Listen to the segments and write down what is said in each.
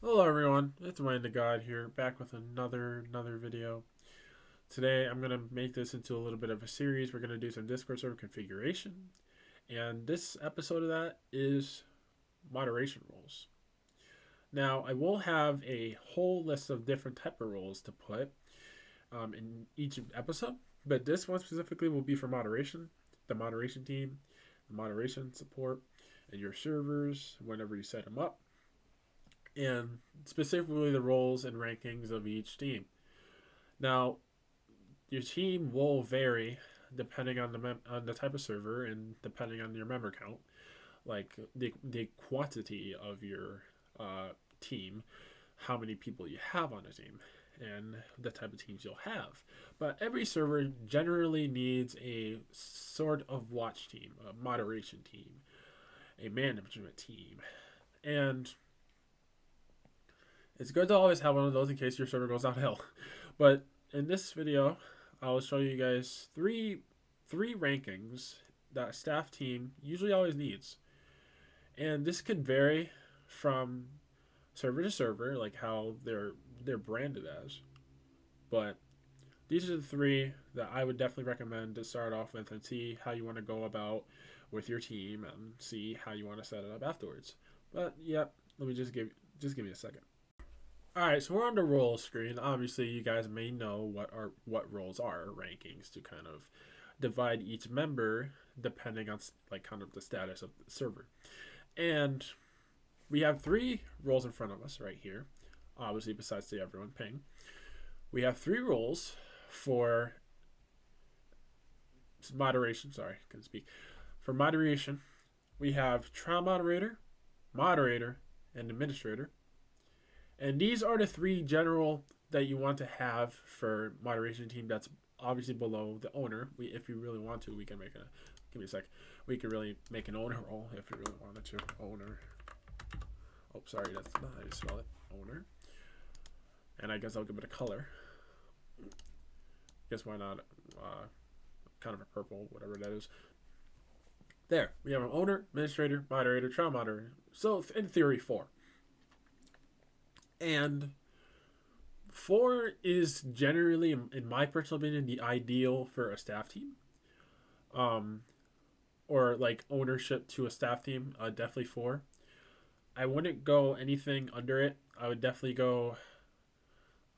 Hello everyone, it's Wayne the God here, back with another video. Today I'm gonna make this into a little bit of a series. We're gonna do some Discord server configuration, and this episode of that is moderation roles. Now I will have a whole list of different type of roles to put in each episode, but this one specifically will be for moderation, the moderation team, the moderation support, and your servers whenever you set them up, and specifically the roles and rankings of each team. Now, your team will vary depending on the type of server and depending on your member count, like the quantity of your team, how many people you have on a team, and the type of teams you'll have. But every server generally needs a sort of watch team, a moderation team, a management team, and it's good to always have one of those in case your server goes downhill. But in this video, I will show you guys three rankings that a staff team usually always needs. And this could vary from server to server, like how they're branded as. But these are the three that I would definitely recommend to start off with and see how you want to go about with your team and see how you want to set it up afterwards. But yep, let me just give me a second. Alright, so we're on the roles screen. Obviously, you guys may know what roles are rankings to kind of divide each member depending on like kind of the status of the server. And we have three roles in front of us right here. Obviously, besides the everyone ping, we have three roles for moderation. Sorry, couldn't speak. For moderation, we have trial moderator, moderator, and administrator. And these are the three general that you want to have for moderation team. That's obviously below the owner. If you really want to, we can make give me a sec. We could really make an owner role if you really wanted to. Owner. Oh, sorry, that's not how you spell it. Owner. And I guess I'll give it a color. Guess why not? Kind of a purple, whatever that is. There, we have an owner, administrator, moderator, trial moderator. So in theory, 4. And 4 is generally, in my personal opinion, the ideal for a staff team. Or like ownership to a staff team, definitely 4. I wouldn't go anything under it. I would definitely go,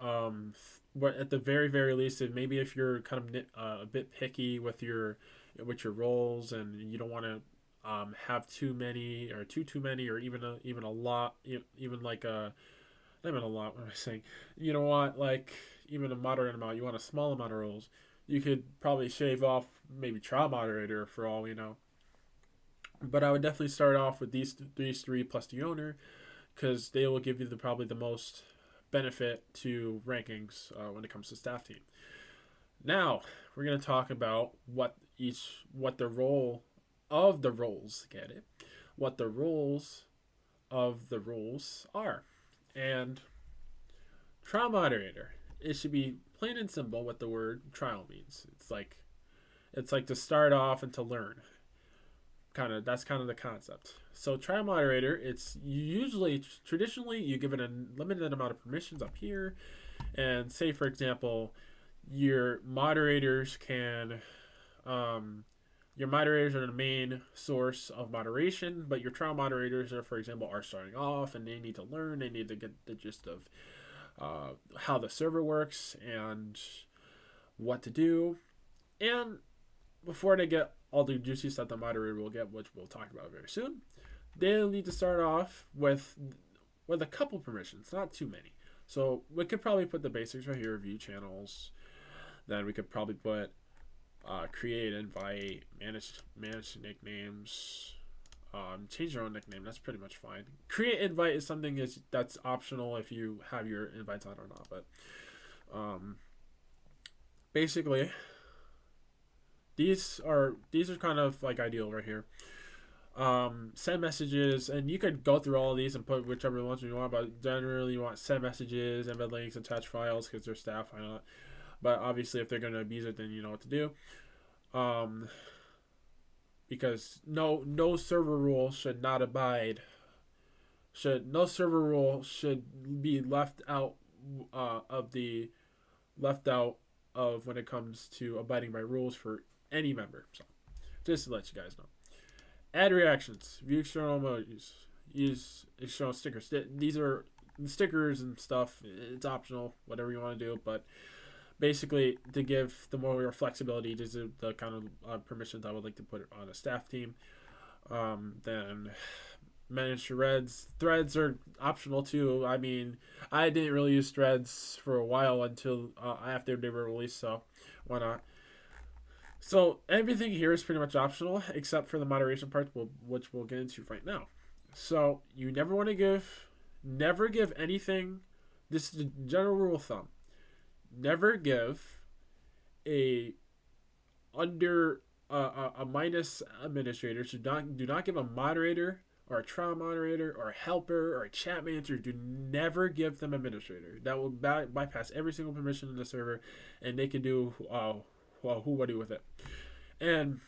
but at the very least, maybe if you're kind of a bit picky with your roles and you don't want to have too many or too many or even a lot, even like a not even a lot. What am I saying? You don't want like even a moderate amount. You want a small amount of roles. You could probably shave off maybe trial moderator for all we know. But I would definitely start off with these three plus the owner, because they will give you probably the most benefit to rankings when it comes to staff team. Now we're gonna talk about what the role of the roles what the roles of the roles are. And trial moderator, it should be plain and simple what the word trial means. It's like to start off and to learn. That's kind of the concept. So trial moderator, it's usually traditionally you give it a limited amount of permissions up here, and say for example, your moderators can your moderators are the main source of moderation, but your trial moderators are, for example, are starting off and they need to learn, they need to get the gist of how the server works and what to do. And before they get all the juicy stuff the moderator will get, which we'll talk about very soon, they'll need to start off with a couple permissions, not too many. So we could probably put the basics right here: view channels. Then we could probably put create, invite, manage nicknames, change your own nickname. That's pretty much fine. Create invite is something that's optional if you have your invites on or not. But basically, these are kind of like ideal right here. Send messages, and you could go through all of these and put whichever ones you want, but generally you want send messages, embed links, attach files because they're staff. Why not? But obviously, if they're going to abuse it, then you know what to do. Because no server rule should not abide No server rule should be of the left out of when it comes to abiding by rules for any member. So just to let you guys know. Add reactions. View external emojis. Use external stickers. These are stickers and stuff. It's optional, whatever you want to do. But basically, to give the more flexibility, these are the kind of permissions I would like to put on a staff team. Then manage threads. Threads are optional too. I mean, I didn't really use threads for a while until after they were released, so why not? So everything here is pretty much optional except for the moderation part, which we'll get into right now. So you never give anything. This is the general rule of thumb. Never give a under a minus administrator. So do not give a moderator or a trial moderator or a helper or a chat manager. Do never give them administrator. That will bypass every single permission in the server, and they can do who what do with it, and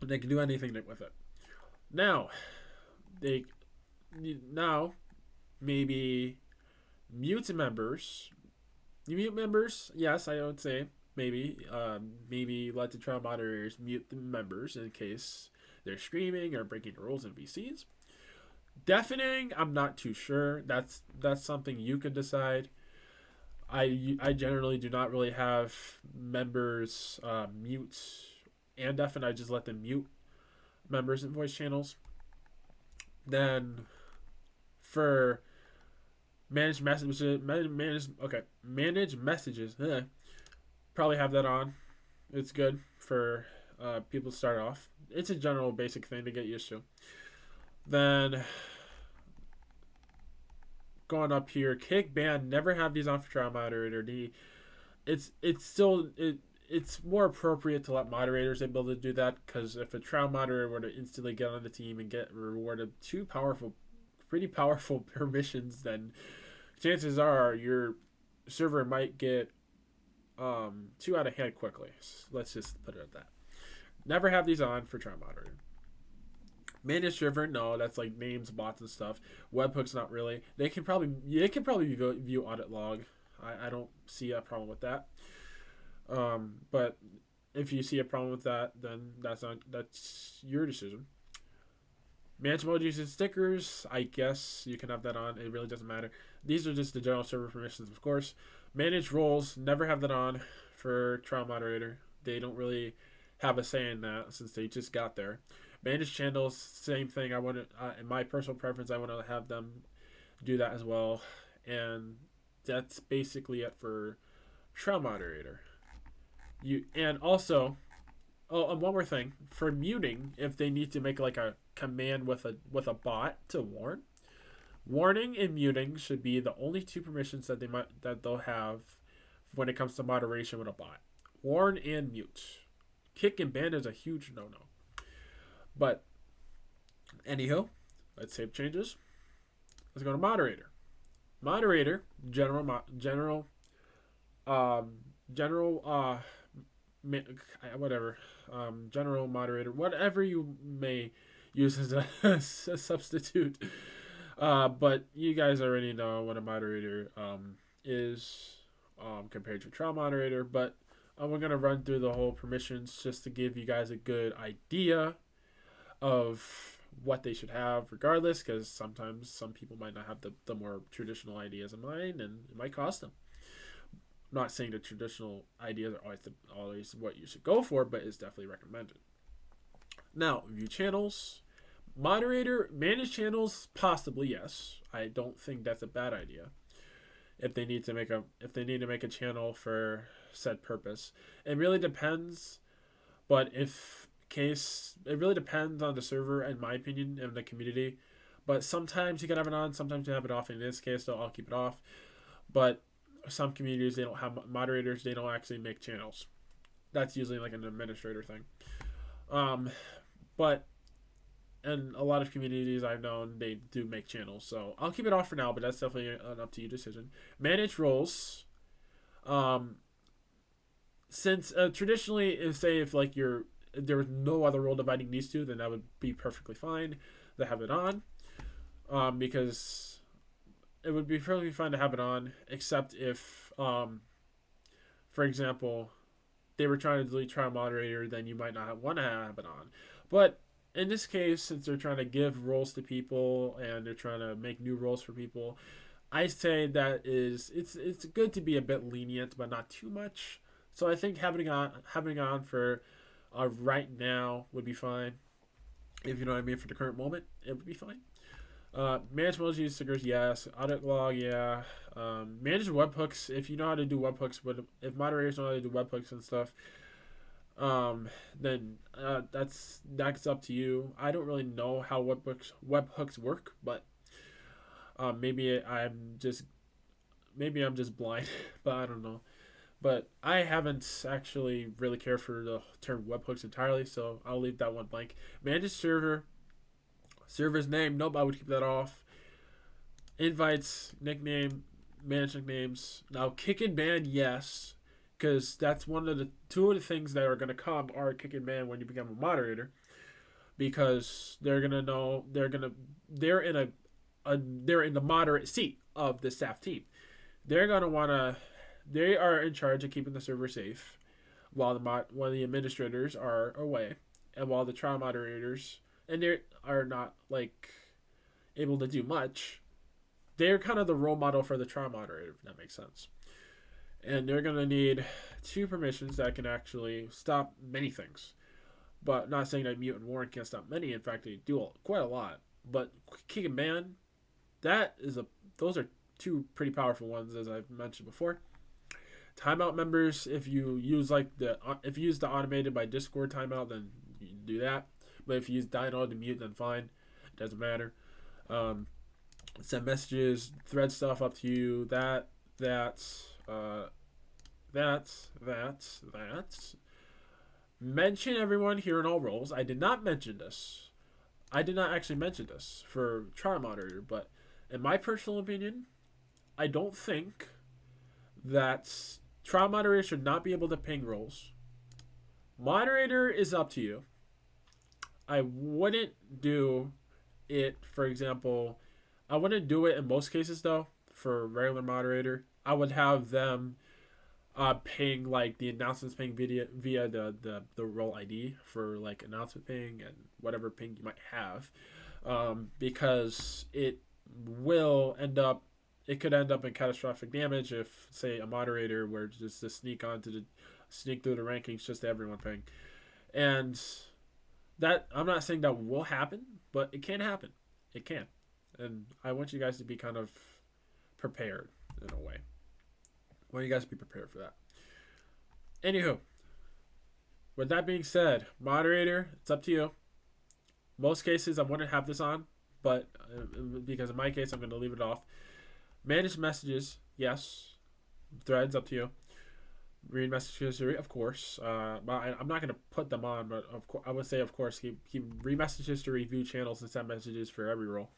they can do anything with it. Now maybe mute members. Mute members, yes, I would say maybe let the trial moderators mute the members in case they're screaming or breaking the rules in VCs. Deafening, I'm not too sure. That's something you can decide. I generally do not really have members mute and deafen. I just let them mute members in voice channels. Then for manage messages, manage messages. Probably have that on. It's good for people to start off. It's a general basic thing to get used to. Then going up here, kick ban. Never have these on for trial moderator. It's more appropriate to let moderators be able to do that, because if a trial moderator were to instantly get on the team and get rewarded pretty powerful permissions, then chances are your server might get too out of hand quickly. Let's just put it at that. Never have these on for trial moderator. Manage server, no, that's like names, bots, and stuff. Webhooks, not really. They can probably view audit log. I don't see a problem with that. But if you see a problem with that, then that's your decision. Manage emojis and stickers, I guess you can have that on. It really doesn't matter. These are just the general server permissions, of course. Manage roles, never have that on for trial moderator. They don't really have a say in that since they just got there. Manage channels, same thing. I want to, in my personal preference, I want to have them do that as well. And that's basically it for trial moderator. And also, and one more thing for muting, if they need to make like a command with a bot to warn. Warning and muting should be the only two permissions that they'll have when it comes to moderation with a bot. Warn and mute. Kick and ban is a huge no-no. But anywho, let's save changes. Let's go to moderator. Moderator, general moderator, whatever you may use as a substitute. But you guys already know what a moderator is compared to a trial moderator. But we're going to run through the whole permissions just to give you guys a good idea of what they should have regardless, because sometimes some people might not have the more traditional ideas in mind, and it might cost them. I'm not saying the traditional ideas are always what you should go for, but it's definitely recommended. Now, view channels. Moderator, manage channels, possibly yes. I don't think that's a bad idea. If they need to make a channel for said purpose, it really depends. But it really depends on the server, in my opinion, and the community. But sometimes you can have it on, sometimes you have it off. In this case, though, I'll keep it off. But some communities, they don't have moderators. They don't actually make channels. That's usually like an administrator thing. But in a lot of communities I've known, they do make channels. So I'll keep it off for now, but that's definitely an up to you decision. Manage roles. Since traditionally, say if like there was no other role dividing these two, then that would be perfectly fine to have it on. because it would be perfectly fine to have it on, except if, for example, they were trying to delete trial moderator, then you might not want to have it on. But in this case, since they're trying to give roles to people and they're trying to make new roles for people, I say that it's good to be a bit lenient, but not too much. So I think having on for right now would be fine. If you know what I mean, for the current moment, it would be fine. Manage emoji stickers, yes. Audit log, yeah. Manage webhooks. If you know how to do webhooks, but if moderators know how to do webhooks and stuff, then that's up to you. I don't really know how webhooks work, but maybe I'm just blind, but I don't know. But I haven't actually really cared for the term webhooks entirely, so I'll leave that one blank. Manage server's name. Nope, I would keep that off. Invites, nickname, manage nicknames. Now, kick and ban, yes, because that's two of the things that are going to come are kick and ban when you become a moderator, because they're gonna know they're in the moderate seat of the staff team. They're gonna wanna they are in charge of keeping the server safe while the administrators are away, and while the trial moderators and they are not like able to do much. They're kind of the role model for the trial moderator, if that makes sense. And they're gonna need two permissions that can actually stop many things. But not saying that mute and warn can't stop many. In fact, they do quite a lot. But kick and ban, those are two pretty powerful ones, as I've mentioned before. Timeout members, if you use the automated by Discord timeout, then you can do that. But if you use Dino to mute, then fine. It doesn't matter. Send messages, thread stuff up to you. Mention everyone here in all roles. I did not mention this. I did not actually mention this for trial moderator, but in my personal opinion, I don't think that trial moderator should not be able to ping roles. Moderator is up to you. I wouldn't do it, for example, I wouldn't do it in most cases though. For regular moderator, I would have them ping like the announcements ping via the role ID for like announcement ping and whatever ping you might have, because it could end up in catastrophic damage if, say, a moderator were just to sneak through the rankings just to everyone ping. And that, I'm not saying that will happen, but it can happen. It can. And I want you guys to be kind of prepared in a way. I want you guys to be prepared for that. Anywho, with that being said, moderator, it's up to you. Most cases I wouldn't have this on, but because in my case I'm going to leave it off. Manage messages, yes. Threads, up to you. Read message history, of course. But I'm not going to put them on, but of course I would say, of course, keep read message history, view channels, and send messages for every role.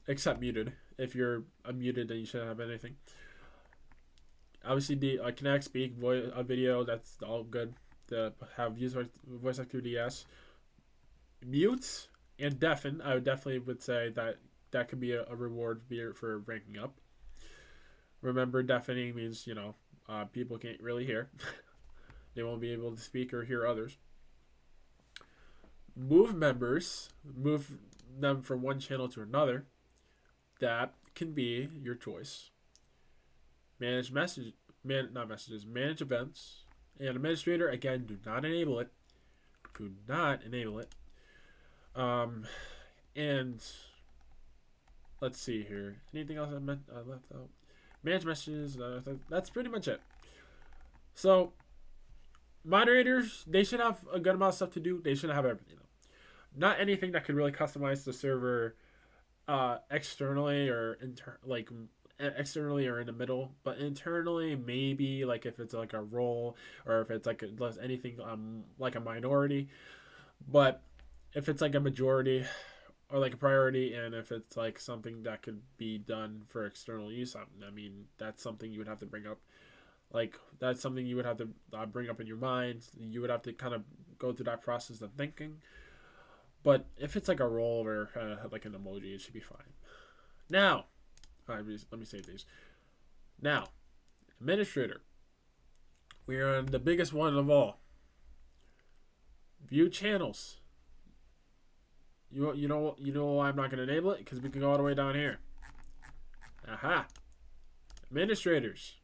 Except muted. If you're unmuted, then you shouldn't have anything. Obviously, the connect, speak, voice, video, that's all good. To have voice activity, yes. Mute and deafen, I would say that could be a reward for ranking up. Remember, deafening means, people can't really hear. They won't be able to speak or hear others. Move them from one channel to another. That can be your choice. Manage manage events. And administrator, again, do not enable it. And let's see here. Anything else I left out? Manage messages. That's pretty much it. So, moderators, they should have a good amount of stuff to do. They shouldn't have everything. Not anything that could really customize the server externally or externally or in the middle, but internally maybe, like if it's like a role or if it's like anything like a minority. But if it's like a majority or like a priority, and if it's like something that could be done for external use, I mean, that's something you would have to bring up. Like, that's something you would have to bring up in your mind. You would have to kind of go through that process of thinking. But if it's like a role or like an emoji, it should be fine. Now, let me save these. Now, administrator. We are on the biggest one of all. View channels. You know why I'm not going to enable it? Because we can go all the way down here. Aha. Administrators.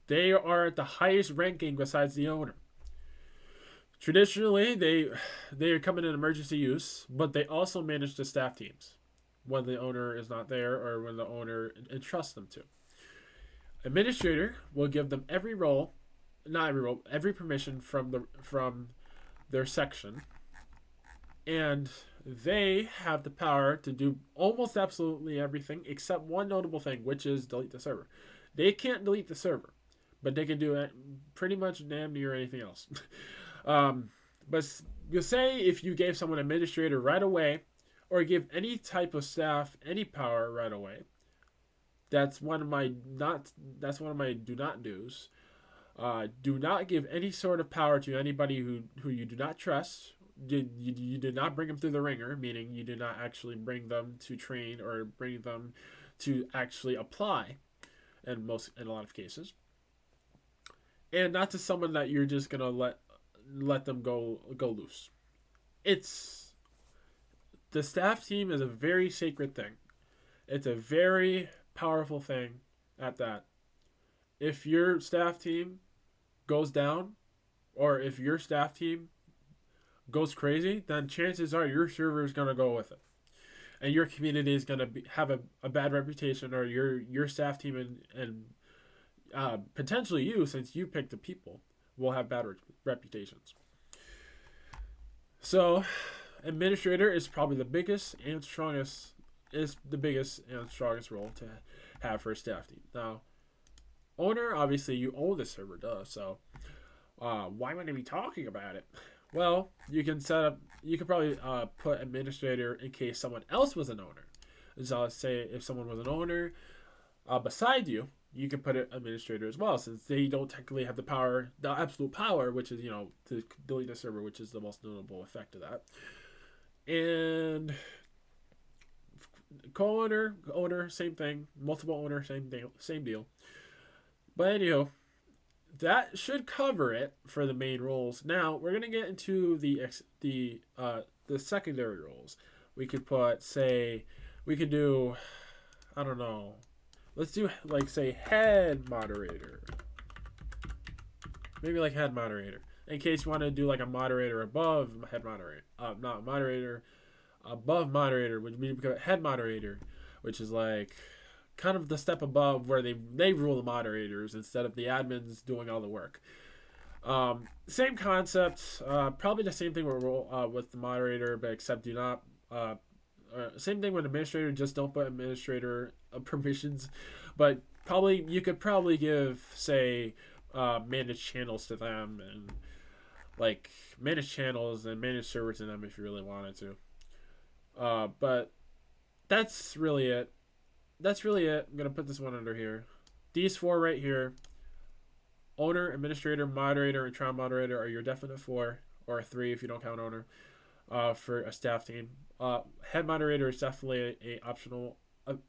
They are at the highest ranking besides the owner. Traditionally, they come in emergency use, but they also manage the staff teams when the owner is not there or when the owner entrusts them to. Administrator will give them every role, not every role, every permission from their section, and they have the power to do almost absolutely everything except one notable thing, which is delete the server. They can't delete the server, but they can do pretty much damn near anything else. But you say if you gave someone administrator right away, or give any type of staff any power right away, that's one of my do not do's. Do not give any sort of power to anybody who you do not trust. You did not bring them through the ringer, meaning you did not actually bring them to train or bring them to actually apply in a lot of cases. And not to someone that you're just gonna let them go loose. It's the staff team is a very sacred thing. It's a very powerful thing at that. If your staff team goes down, or if your staff team goes crazy, then chances are your server is going to go with it. And your community is going to have a bad reputation, or your staff team and potentially you, since you picked the people, will have bad reputations. So, administrator is probably the biggest and strongest role to have for a staff team. Now, owner, obviously you own the server, duh. So, why would I be talking about it? Well, you can probably put administrator in case someone else was an owner. So let's say if someone was an owner beside you, you can put an administrator as well, since they don't technically have the absolute power, which is, to delete the server, which is the most notable effect of that. And owner, same thing. Multiple owner, same deal. But anyhow, that should cover it for the main roles. Now we're gonna get into the secondary roles. We could do, I don't know. Let's do say head moderator. Maybe head moderator. In case you want to do a moderator above head moderator, not moderator above moderator, which means become head moderator, which is kind of the step above where they rule the moderators instead of the admins doing all the work. Same concept, probably the same thing with the moderator, but except do not. Same thing with administrator, just don't put administrator permissions, but you could probably give manage channels to them and manage channels and manage servers to them if you really wanted to. But that's really it. I'm gonna put this one under here. These four right here: owner, administrator, moderator, and trial moderator are your definite 4, or 3 if you don't count owner. For a staff team, head moderator is definitely a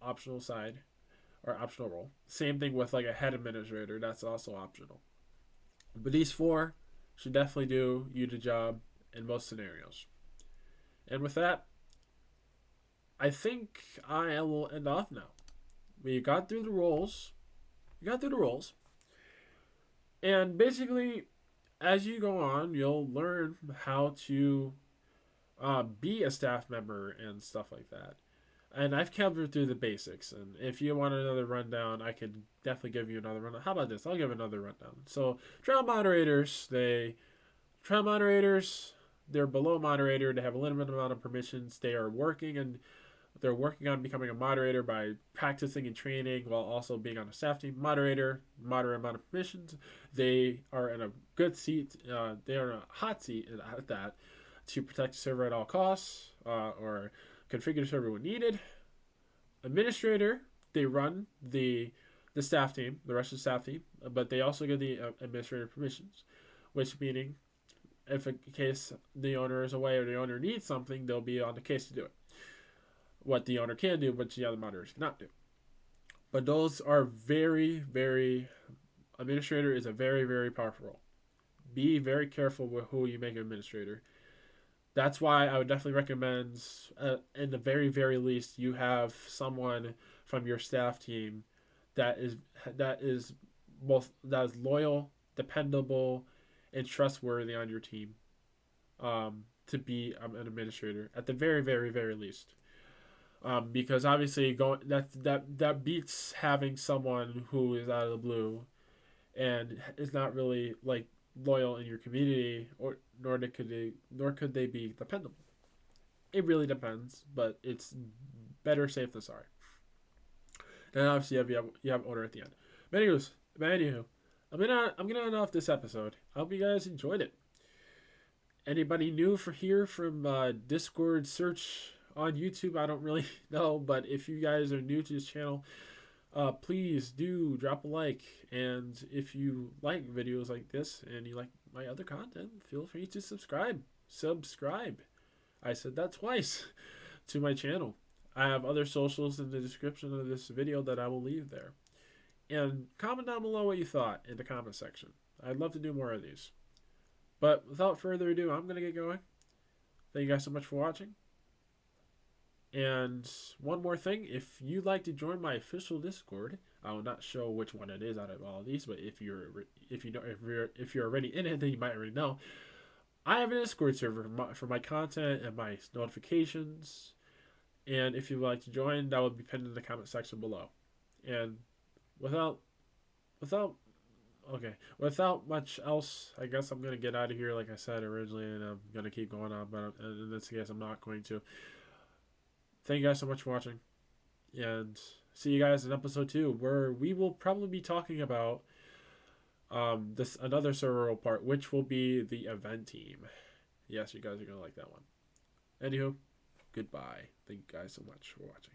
optional side or optional role. Same thing with a head administrator; that's also optional. But these 4 should definitely do you the job in most scenarios. And with that, I think I will end off now. We got through the roles. And basically, as you go on, you'll learn how to be a staff member and stuff like that. And I've covered through the basics. And if you want another rundown, I could definitely give you another rundown. How about this? I'll give another rundown. So, trial moderators, they're below moderator. They have a limited amount of permissions. They're working on becoming a moderator by practicing and training while also being on a staff team. Moderator, moderate amount of permissions. They are in a good seat. They are in a hot seat at that to protect the server at all costs or configure the server when needed. Administrator, they run the staff team, the rest of the staff team, but they also get the administrator permissions, which meaning if in case the owner is away or the owner needs something, they'll be on the case to do it. What the owner can do, but the other moderators cannot do. But those are very, very. Administrator is a very, very powerful role. Be very careful with who you make an administrator. That's why I would definitely recommend, in the very, very least, you have someone from your staff team that is that is that is loyal, dependable, and trustworthy on your team, to be an administrator at the very, very, very least. Because obviously that beats having someone who is out of the blue and is not really like loyal in your community, or nor could they be dependable. It really depends, but it's better safe than sorry. And obviously you have order at the end. But anywho, I'm gonna end off this episode. I hope you guys enjoyed it. Anybody new from Discord search on YouTube? I don't really know, but if you guys are new to this channel, please do drop a like, and if you like videos like this and you like my other content, feel free to subscribe. I said that twice to my channel. I have other socials in the description of this video that I will leave there. And comment down below what you thought in the comment section. I'd love to do more of these. But without further ado, I'm going to get going. Thank you guys so much for watching. And one more thing, if you'd like to join my official Discord, I will not show which one it is out of all of these, but if you're already in it, then you might already know. I have a Discord server for my content and my notifications, and if you'd like to join, that will be pinned in the comment section below. And without much else, I guess I'm gonna get out of here, like I said originally, and I'm gonna keep going on, but in this case, I'm not going to. Thank you guys so much for watching, and see you guys in episode 2, where we will probably be talking about this another server part, which will be the event team. Yes, you guys are gonna like that one. Anywho, goodbye. Thank you guys so much for watching.